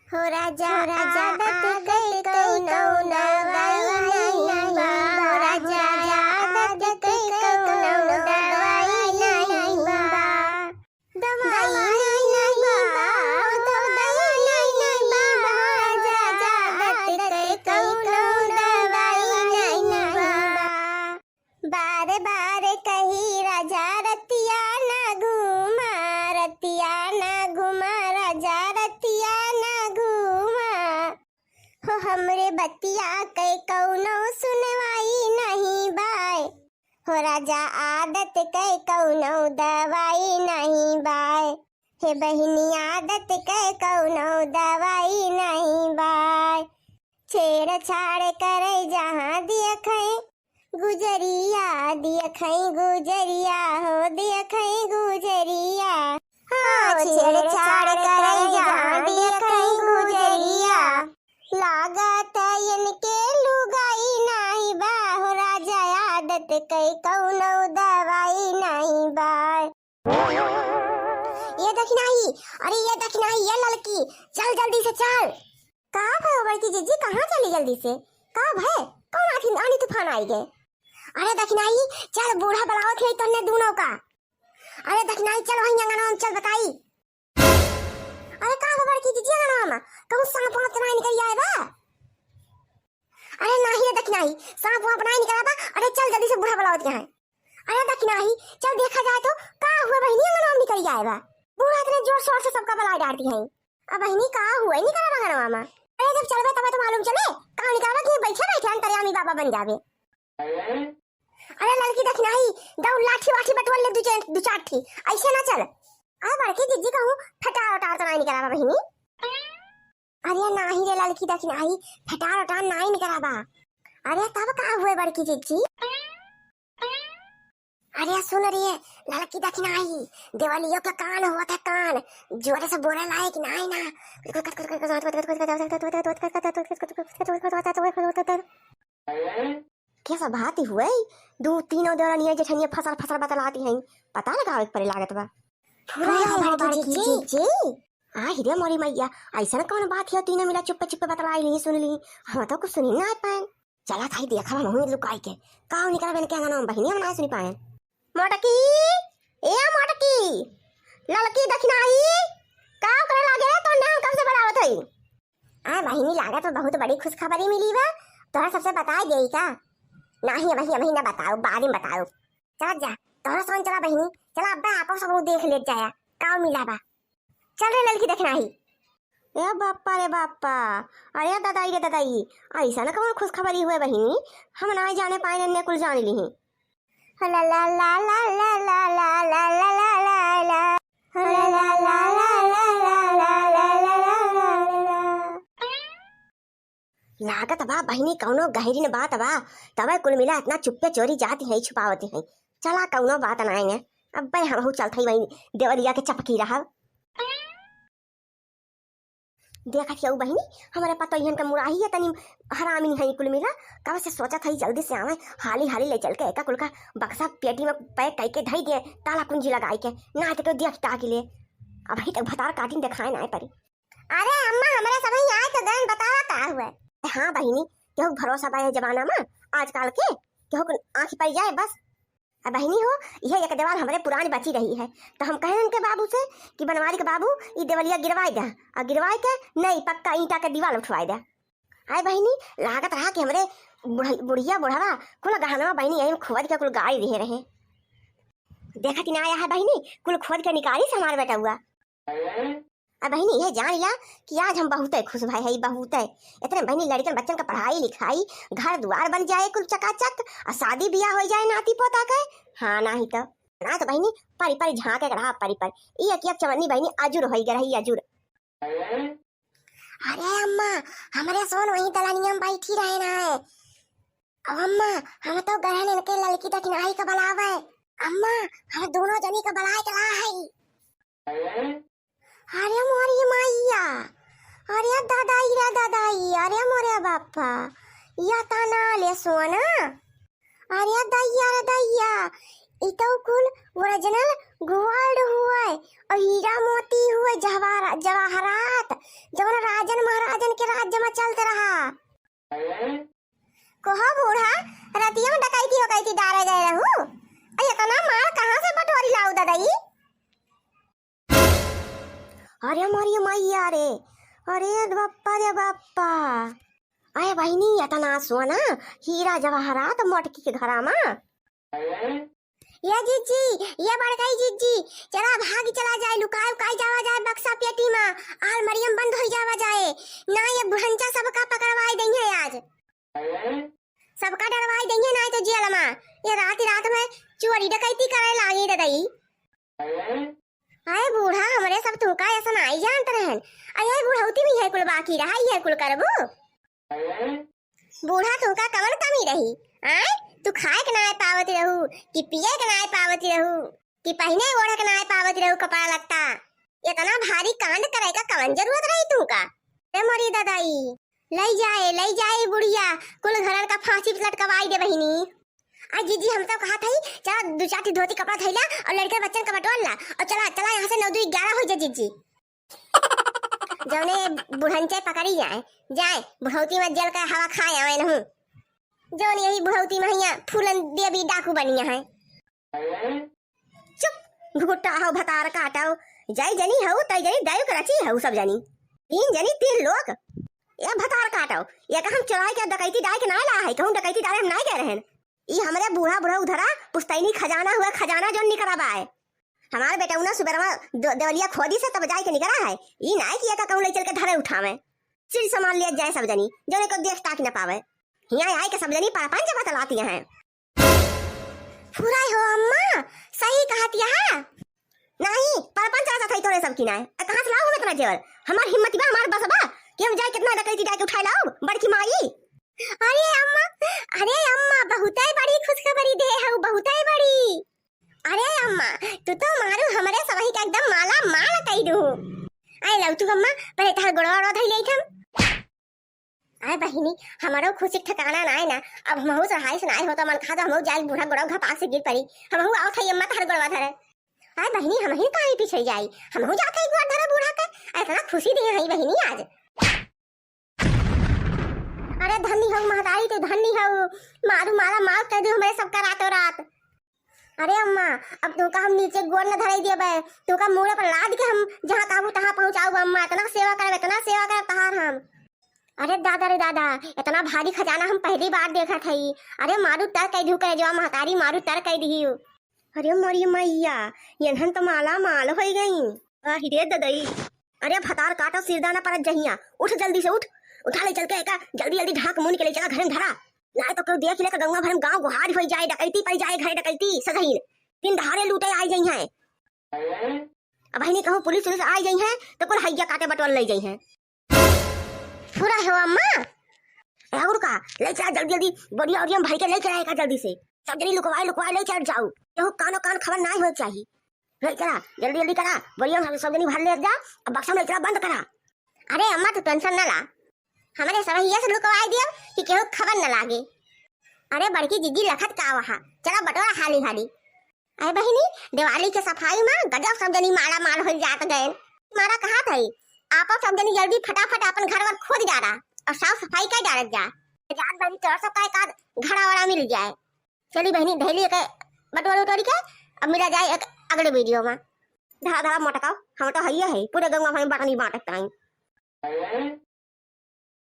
हो राजा आदत कई कौनो दवाई नहीं बा। हो राजा आदत कई कौनो दवाई नहीं बा। दवाई नहीं बा, तो दवाई नहीं बा। राजा आदत कई कौनो दवाई नहीं बा। बार बार कही राजा रतिया ना घूमा, रतिया ना घूमा, राजा रतिया ना घूमा। हो हमरे बतिया कई कौनो सुनवाई नहीं बाय। हो राजा आदत कई कौनो दवाई नहीं बाय। हे बहिनी आदत कई कौनो दवाई नहीं बाय। छेड़छाड़ करे जहाँ देखे गुजरिया, देखे गुजरिया, हो देखे गुजरिया। हाँ छेड़छाड़ करे जहाँ देखे गुजरिया। लागत इनके लुगाई नहीं बा। हो राजा आदत कई कौनो दवाई नहीं बा। ये देखी नहीं, अरे ये देखी नहीं, ये लड़की चल जल्दी से चल। कहाँ भाई बड़की जीजी, कहाँ चली जल्दी से? कहाँ भाई कौन आथी आनी तूफान आई गए? अरे देखी नहीं, चल बूढ़ा बलाओ थे तन्ने दोनों का। अरे देखी नहीं, चल वहीं अंगना में चल बताई। अरे कहाँ बड़की जीजी अंगना में कहूँ सांप वाप तो नहीं निकल आए बा। अरे नहीं देखी नहीं, सांप वाप नहीं निकला बा। अरे चल जल्दी से बूढ़ा बलाओ के यहाँ। अरे देखी नहीं, चल देखा जाए तो कहाँ हुआ बहनी अंगना में निकल आए बा। बूढ़ा इतने जोर शोर से सबका बला डालती है। अब बहनी कहाँ हुआ निकला अंगना में? अरे जब चलबे तब तो मालूम चले कहाँ निकला कि बैठे बैठे अंतर्यामी बाबा बन जावे। अरे लड़की देख नहीं, दौड़ लाठी वाठी बटवल ले दू चार थी, ऐसे ना चल। अरे बड़की जीजी कहूँ फटार उटार तो नहीं निकला बा बहनी। अरे नहीं रे लड़की देख नहीं, फटार उटार नहीं निकला बा। अरे तब कहाँ हुए बड़की जीजी? अरे सुन रही है लड़की देख नहीं, देवालियों का कान हुआ था, कान जोरे से बोले लायक नहीं ना। कैसा बात हुए? दो तीनों देवरानियां जेठनियां फसल फसल बतलाती हैं, पता लगा एक परे लागत बा। जी आ हिरे मोरी मैया, ऐसा कौन बात है? तीनों मिला चुप चुप बतलाई नहीं, सुन ली हम तो कुछ सुनी ना पाए। चला था देखा हम लुकाई के काव निकला बन के नाम बहिनी हम ना सुनी पाए। मोटकी ए मोटकी लड़की दखना आई का करे लागे तो नाम कब से बढ़ावत हई? आ बहिनी लागत तो बहुत बड़ी खुशखबरी मिली बा, तोरा सबसे बता देई का? नहीं बहिनी ना बताओ, बाद में बताओ। चल जा तोरा सोन, चला बहिनी चला, अब्बा आपो सब देख ले जाया का मिला बा। चल रे लड़की देखना ही। ए बाप्पा रे बाप्पा, अरे दादाई रे दादाई, ऐसा ना कौन खुशखबरी हुए बहिनी, हम ना जाने पाए ने कुल जान ली। ला ला ला ला ला ला ला ला ला ला ला ला ला ला ला ला लागत बा बहिनी कौनो गहरी न बात बा, तब कुल मिला इतना चुप्पे चोरी जाती है छुपावती है। चला कौनो बात नहीं है, अब भाई हम चलते वही देवलिया के चपकी रहा। देखा थी बहिनी हमारे पता इहन का मुराही है तनी हरामी है कुल मिला, कब से सोचा था जल्दी से आवे, हाली हाली ले चल के एका कुल का बक्सा पेटी में पैक करके धई दे, ताला कुंजी लगाई के ना तो देखता के लिए। अब ही तक भतार काटिन दिखाए ना परी। अरे अम्मा हमारे सब ही आए तो गन बतावा का हुआ? हाँ बहिनी केहू भरोसा बा जमाना में आजकल के, केहू आंख पर जाए बस। अब बहिनी हो यह एक देवाल हमारे पुरानी बची रही है, तो हम कहे उनके बाबू से कि बनवारी के बाबू ये देवलिया गिरवाई दे, और गिरवाई के नहीं पक्का ईंटा के दीवार उठवाई दे। आए बहिनी लागत रहा कि हमारे बुढ़िया बुढ़ावा कुल गहना बहिनी यही खोद के कुल गाड़ी दे रहे। देखा कि ना आया है बहिनी कुल खोद के निकाली से हमारा बेटा हुआ। अब बहिनी ये जान लिया कि आज हम बहुत खुश भाई है, बहुत इतने बहिनी लड़कन बच्चन का पढ़ाई लिखाई घर द्वार बन जाए कुल चकाचक, और शादी ब्याह हो जाए नाती पोता के। हाँ नहीं तो ना तो बहिनी परी परी झाँके रहा परी पर एक चवन्नी बहिनी अजूर हो रही अजूर। अरे अम्मा हमारे सोन वही दलानिया में बैठी रहे ना है। अब अम्मा हम तो गहन के लड़की तक नहीं का बलावे, अम्मा हम दोनों जनी का बलाए कला है। अरे मोरी मैया, अरे दादाई रे दादाई, अरे मोरे बापा या तना ले सोना, अरे दैया रे दैया इतो कुल ओरिजिनल गोल्ड हुए और हीरा मोती हुए जवाहरात जवन राजन मचलते रहा। कोहा बूढ़ा रतिया में डकैती हो गई थी, डारे गए रहू। अरे इतना मार कहाँ से बटोरी लाऊ दादाई? अरे मारियो मैया रे, अरे बाप्पा रे बाप्पा। अरे बहिनी इतना सोना हीरा जवाहरात मोटकी के घरा में। ये जीजी, ये बड़काई जीजी, चला भाग चला जाए, लुकाए उकाई जावा जाए बक्सा पेटी में, आल मरियम बंद हो जावा जाए ना। ये भंचा सबका पकड़वाई देंगे आज, सबका डरवाई देंगे ना तो जेल में। ये रात में चोरी डकैती करे लागे दादाई। अरे बूढ़ा हमरे सब तुमका ऐसा नहीं जानते रहन। अरे बूढ़ौती भी है कुल बाकी रहा, ये कुल करबू। बूढ़ा तुमका कमन कमी रही? आए तू खाए के ना पावती रहू, कि पिए के ना पावती रहू, कि पहने ओढ़े के ना पावती रहू कपड़ा लत्ता। इतना भारी कांड करे का कवन जरूरत रही तुमका? रे मोरी दादाई, ले जाए बुढ़िया, कुल घरन का फांसी लटकवाई दे बहिनी। आज जीजी हम तो कहा थी चला दो चार धोती कपड़ा थैला और लड़के बच्चन का बटोर ला और चला यहाँ से 9 2 11 हो जाए जीजी। जौने बुढ़ंचे पकड़ी जाए बुढ़ौती में जल का हवा खाए आवे नहू। जौन यही बुढ़ौती में हिया फूलन देवी डाकू बनिया है। चुप घुट्टा हो भतार काटाओ, जाई जनी हो तई जनी दायु कराची हो सब जनी, 3 जनी 3 लोग ये भतार काटाओ। ये का हम चुराई के डकैती डाल के ना ला है, कहूं डकैती डाले हम नहीं कह रहे हैं। ई हमरे बूढ़ा उधरा पुस्तैनी खजाना हुआ, खजाना जो निकराबा है हमारे बेटा उना सुबरवा देवलिया खोदी से तब जाए के निकला है। ई नहीं किया का कहूं ले चल के धरे उठावे, चिड़ सामान ले जाए सब जनी, जो को देख ताक न पावे। हिया आए के सब जनी पांच जगह तलाती हैं। फुराई हो अम्मा, सही कहती है नहीं परपंच राजा थई तोरे सब की ना कहां से लाऊं मैं इतना जेवर? हमार हिम्मत बा, हमार बस बा कि हम जाए कितना डकैती डाल के उठा लाऊं बड़की माई। अरे अम्मा बहुत ही बड़ी खुशखबरी दे है, बहुत ही बड़ी। अरे अम्मा तू तो मारू हमरे सबही का एकदम माला माल कई दू। आए लव तू अम्मा पहले तहर गोड़वा धई लेई थम। आए बहिनी हमारो खुशी ठिकाना ना है ना, अब हमहु चढ़ाई से नहीं होता मन खा तो हमहु जाई बूढ़ा गोड़वा घपाक से गिर पड़ी, हमहु आओ थई अम्मा तहर गोड़वा धरे। आए बहिनी हम ही काहे पीछे जाई, हमहु जाते एक बार धरे बूढ़ा के। इतना खुशी दे हई बहिनी आज। अरे धन्नी हो महतारी तो धन्नी हो, मारू माला माल कर दू हमारे सबका रातों रात। अरे अम्मा अब तो का हम नीचे गोड़ न धराई दिए बे, तो का मुड़े पर लाद के हम जहां काबू तहां पहुंचाऊ अम्मा। इतना सेवा कर तहार हम। अरे दादा रे दादा, इतना भारी खजाना हम पहली बार देखा थई। अरे मारू तर कह दू करे जो महतारी मारू तर कह दी। अरे मोरी मैया यहन तो माला माल हो गई। हिरे ददई अरे फतार काटो सिरदाना पर जहिया, उठ जल्दी से उठा ले चल के एका जल्दी ढाक मुन के ले चला घर में धरा, ना तो कोई देख ले का गंगा भर में गांव गुहार हो जाए, डकैती पड़ जाए, घर डकैती सजहीन 3 धारे लूटे आई जाई हैं। अब भाई ने कहूं पुलिस आई जाई हैं तो कुल हैया काटे बटवाल ले जाई हैं। पूरा है अम्मा और का ले चला जल्दी बढ़िया और भाई के ले चला का जल्दी से, सब जनी लुकवाए ले चल जाओ, केहू कानो कान खबर ना हो चाहिए। ले चला जल्दी करा बढ़िया सब जनी भर ले जा, अब बक्सा में चला बंद करा। अरे अम्मा तू टेंशन ना ला, हमारे सबहिया से लुकवाई दियो कि केहू खबर न लागे। अरे बड़की जीजी लखत का वहां चला बटोरा हाली। अरे बहिनी दिवाली के सफाई में गजब सब जनी माला माल हो जात गए। मारा कहा थई आप सब जनी जल्दी फटाफट अपन घर वर खोद डाला और साफ सफाई कर डालत जा, जात बनी तोर सब का घड़ा वाला मिल जाए। चली बहिनी धैली के बटोरा उटोरी के अब मिला जाए एक अगले वीडियो में। धड़ा मोटकाओ हम तो हइया है पूरे गंगा में बटनी बांटत ताई।